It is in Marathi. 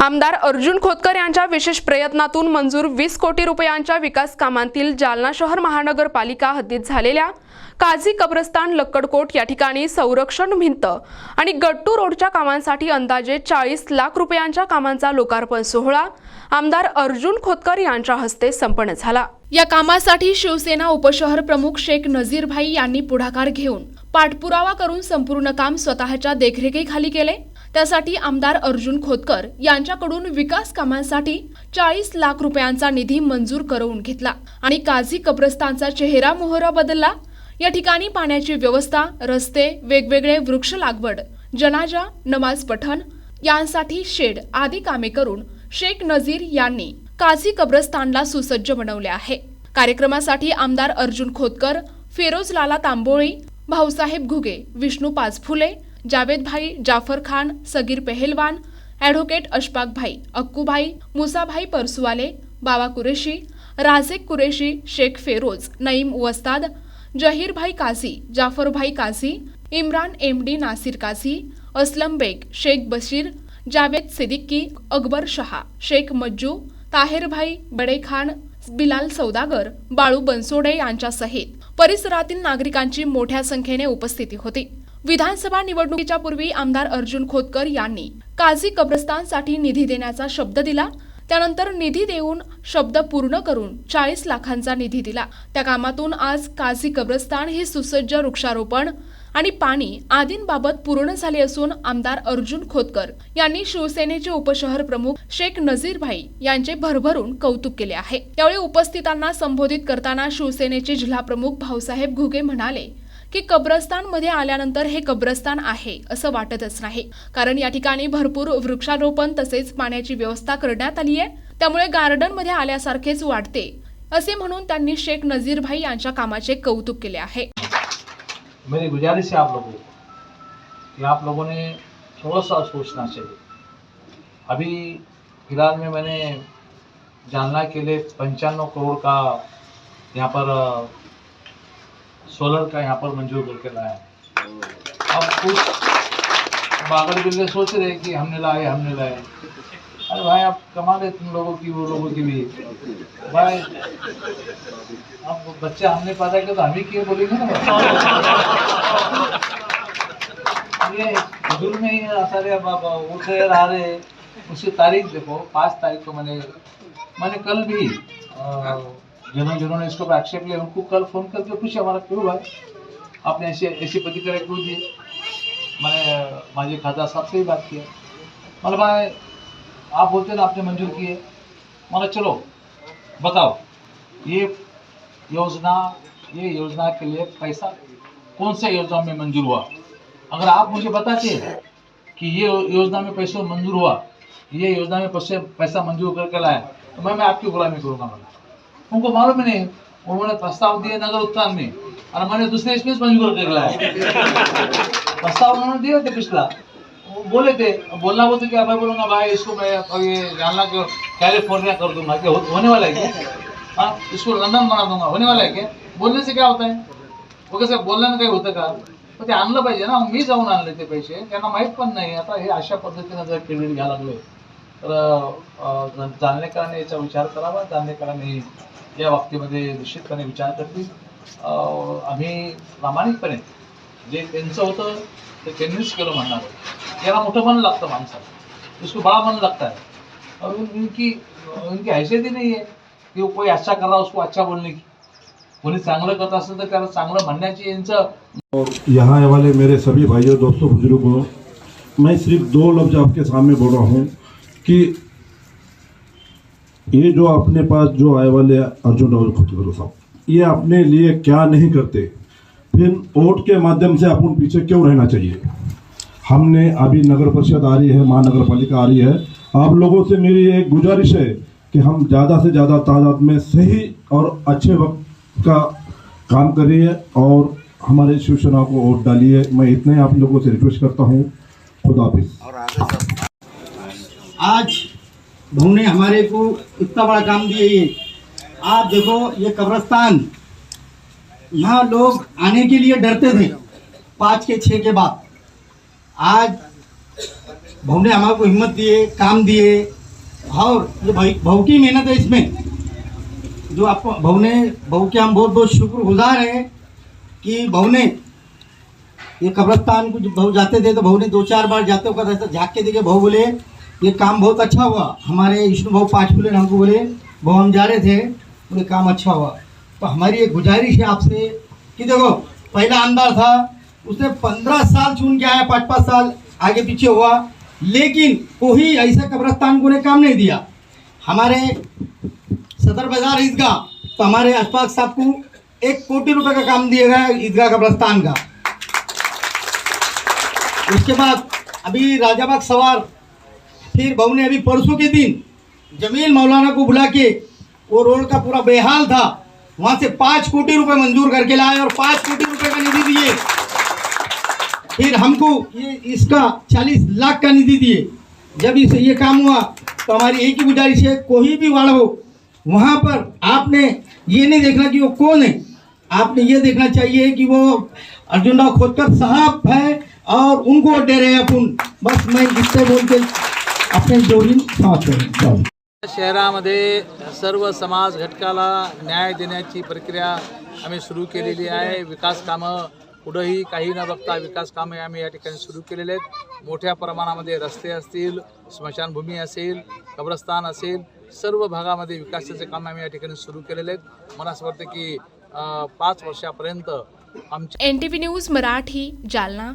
आमदार अर्जुन खोतकर यांच्या विशेष प्रयत्नातून मंजूर 20 कोटी रुपयांच्या विकास कामांतील जालना शहर महानगरपालिका हद्दीत झालेल्या काझी कब्रस्तान लक्कडकोट या ठिकाणी संरक्षण भिंत आणि गट्टू रोडच्या कामांसाठी अंदाजे 40 लाख रुपयांच्या कामांचा लोकार्पण सोहळा आमदार अर्जुन खोतकर यांच्या हस्ते संपन्न झाला। या कामासाठी शिवसेना उपशहर प्रमुख शेख नजीर भाई यांनी पुढाकार घेऊन पाठपुरावा करून संपूर्ण काम स्वतःच्या देखरेखीखाली केले। त्यासाठी आमदार अर्जुन खोतकर यांच्याकडून विकास कामांसाठी 40 लाख रुपयांचा निधी मंजूर करून घेतला आणि काझी कब्रस्तानचा चेहरा मोहरा बदलला। या ठिकाणी पाण्याची व्यवस्था, रस्ते, वेगवेगळे वृक्ष लागवड, जनाजा, नमाज पठण यांसाठी शेड आदी कामे करून शेख नजीर यांनी काझी कब्रस्तानला सुसज्ज बनवले आहे। कार्यक्रमासाठी आमदार अर्जुन खोतकर, फिरोज लाला तांबोळी, भाऊसाहेब घुगे, विष्णू पाचफुले, जावेद भाई, जाफर खान, सगीर पहलवान, ॲडव्होकेट अशफाक भाई, अक्कू भाई, मुसा भाई परसुवाले, बाबा कुरेशी, राजेक कुरेशी, शेख फेरोज, नईम वस्ताद, जहीर भाई काझी, जाफर भाई काझी, इम्रान एमडी नासिर काझी, असलम बेग, शेख बशीर, जावेद सिद्दीकी, अकबर शहा, शेख मज्जू, ताहेर भाई, बडे खान, बिलाल सौदागर, बाळू बनसोडे यांच्यासहित परिसरातील नागरिकांची मोठ्या संख्येने उपस्थिती होती। विधानसभा निवडणुकीच्या पूर्वी आमदार अर्जुन खोतकर यांनी काझी कब्रस्तानसाठी निधी देण्याचा शब्द दिला। त्यानंतर निधी देऊन शब्द पूर्ण करून 40 लाखांचा निधी दिला। त्या कामातून आज काझी कब्रस्तान ही सुसज्ज वृक्षारोपण आणि पाणी आदींबाबत पूर्ण झाले असून आमदार अर्जुन खोतकर यांनी शिवसेनेचे उपशहर प्रमुख शेख नजीर भाई यांचे भरभरून कौतुक केले आहे। त्यावेळी उपस्थितांना संबोधित करताना शिवसेनेचे जिल्हा प्रमुख भाऊसाहेब घुगे म्हणाले की कब्रस्तान मध्ये आल्यानंतर हे कब्रस्तान आहे असं वाटतच नाही, कारण या ठिकाणी भरपूर वृक्षारोपण तसेच पाण्याची व्यवस्था करण्यात आली आहे, त्यामुळे गार्डन मध्ये आल्यासारखेच वाटते असे म्हणून त्यांनी शेख नजीर भाई यांच्या कामाचे कौतुक केले आहे। मेरी गुजारिश है आप लोगों को कि आप लोगों ने थोड़ा सा सोचना चाहिए। अभी फिलहाल में मैंने जालना के लिए 95 करोड़ का यहाँ पर सोलर का यहाँ पर मंजूर करके लाया। अब कुछ बागड़ बिल्ले सोच रहे कि हमने लाए। अरे भाई आप कमा रहे तुम लोगों की, वो लोगों की भी भाई। अब बच्चे हमने पैदा किया तो हम ही किए बोलेंगे ना। ये हुजूर में ही सारे उठ रहे रहा रहे। उसकी तारीख देखो, 5 तारीख को मैंने कल भी जिन्होंने इसको आक्षेप लिया उनको कल फोन करके पूछा हमारा क्यों भाई आपने ऐसी प्रतिक्रिया क्यों दी। मैंने माजी खासदार साहब से ही बात किया। मतलब भाई आप बोलते ना आपने मंजूर किए, मतलब चलो बताओ ये योजना के लिए पैसा कौन से योजना में मंजूर हुआ। अगर आप मुझे बताते कि ये योजना में पैसा मंजूर हुआ, ये योजना में पैसा मंजूर करके लाया तो मैं आपकी गुलामी करूँगा। उनको मालूम ही नहीं, उन्होंने प्रस्ताव दिए नगर उत्थान में और मैंने दूसरे इसमें मंजूर करके लाया। प्रस्ताव उन्होंने दिए थे पिछला, बोले थे बोलना बोलते क्या मैं बोलूँगा भाई इसको मैं ये जालना के कैलिफोर्निया कर दूंगा, क्या होने वाला है क्या? हाँ, इसको लंदन बना दूंगा, होने वाला है क्या? बोलने से क्या होता है? वो कसं बोलल्यानं काही होतं का? पण ते आणलं पाहिजे ना। मी जाऊन आणले ते पैसे, त्यांना माहीत पण नाही। आता हे अशा पद्धतीनं जर क्रेडिट घ्यायला लागले तर जालनेकरांनी याचा विचार करावा। जालनेकरांनी या बाबतीमध्ये निश्चितपणे विचार करतील। आम्ही प्रामाणिकपणे जे त्यांचं होतं ते त्यांनीच केलं म्हणणार। याला मोठं मन लागतं माणसाला, इसको बड़ा मन लगता है और उनकी हैसियत ही नहीं है कि वो कोई अच्छा कर रहा उसको अच्छा बोलने की। कोणी चांगलं करत असेल तर त्याला चांगलं म्हणण्याची यांचं। और यहाँ आने वाले मेरे सभी भाइयों दोस्तों बुजुर्गों, मैं सिर्फ 2 लफ्ज आपके सामने बोल रहा हूँ कि ये जो अपने पास जो आए वाले अर्जुन और खोतकर साहब, ये अपने लिए क्या नहीं करते, फिर वोट के माध्यम से अपन पीछे क्यों रहना चाहिए। हमने अभी नगर परिषद आ रही है, महानगर पालिका आ रही है, आप लोगों से मेरी एक गुजारिश है कि हम ज़्यादा से ज़्यादा तादाद में सही और अच्छे वक्त का काम करिए और हमारे शिवसेना को वोट डालिए। मैं इतने आप लोगों से रिक्वेस्ट करता हूँ। खुदा हाफिज़। आज उन्होंने हमारे को इतना बड़ा काम दिया। ये आप देखो, ये कब्रस्तान यहाँ लोग आने के लिए डरते थे 5 के 6 के बाद। आज भाऊ ने हमारे को हिम्मत दिए, काम दिए, और ये भाऊ की मेहनत है इसमें। जो आप भाऊ के हम बहुत बहुत शुक्रगुजार हैं कि भाऊ ने ये कब्रस्तान को, जब भाऊ जाते थे तो भाऊ ने 2-4 बार जाते हुए ऐसा झाँक के देखे, भाऊ बोले ये काम बहुत अच्छा हुआ। हमारे विष्णु भाऊ 5 फुले हमको बोले, भाऊ हम जा रहे थे, बोले काम अच्छा हुआ। तो हमारी एक गुजारिश है आपसे कि देखो, पहला आमदार था, उसने 15 साल चुन के आया, 5-5 साल आगे पीछे हुआ, लेकिन कोई ऐसा कब्रस्तान को ने काम नहीं दिया। हमारे सदर बाजार ईदगाह, तो हमारे अशफाक साहब को 1 कोटी रुपए का काम दिया गया ईदगाह कब्रस्तान का। उसके बाद अभी राजाबाग सवार, फिर बहू ने अभी परसों के दिन जमील मौलाना को बुला के, वो रोड का पूरा बेहाल था, वहां से 5 कोटी रुपए मंजूर करके लाए और 5 कोटी रुपए का निधि दिए। फिर हमको ये इसका 40 लाख का निधि दिए। जब इसे ये काम हुआ तो हमारी एक ही गुजारिश है, कोई भी वाला हो, वहाँ पर आपने ये नहीं देखना कि वो कौन है, आपने ये देखना चाहिए कि वो अर्जुन राव खोतकर साहब है और उनको वोट दे रहे हैं अपन। बस मैं इससे बोल के अपने जोडीन समाप्त करेन। शहरामध्ये सर्व समाज घटकाला न्याय देण्याची प्रक्रिया आम्ही सुरू केलेली आहे। विकास कामं पुढेही काही न बघता विकास कामे आम्ही या ठिकाणी सुरू केलेले आहेत। मोठ्या प्रमाणामध्ये रस्ते असतील, स्मशानभूमी असेल, कब्रस्तान असेल, सर्व भागामध्ये विकासाचे काम आम्ही या ठिकाणी सुरू केलेले आहेत। मला असं वाटतं की 5 वर्षापर्यंत आमच्या NTV न्यूज मराठी, जालना।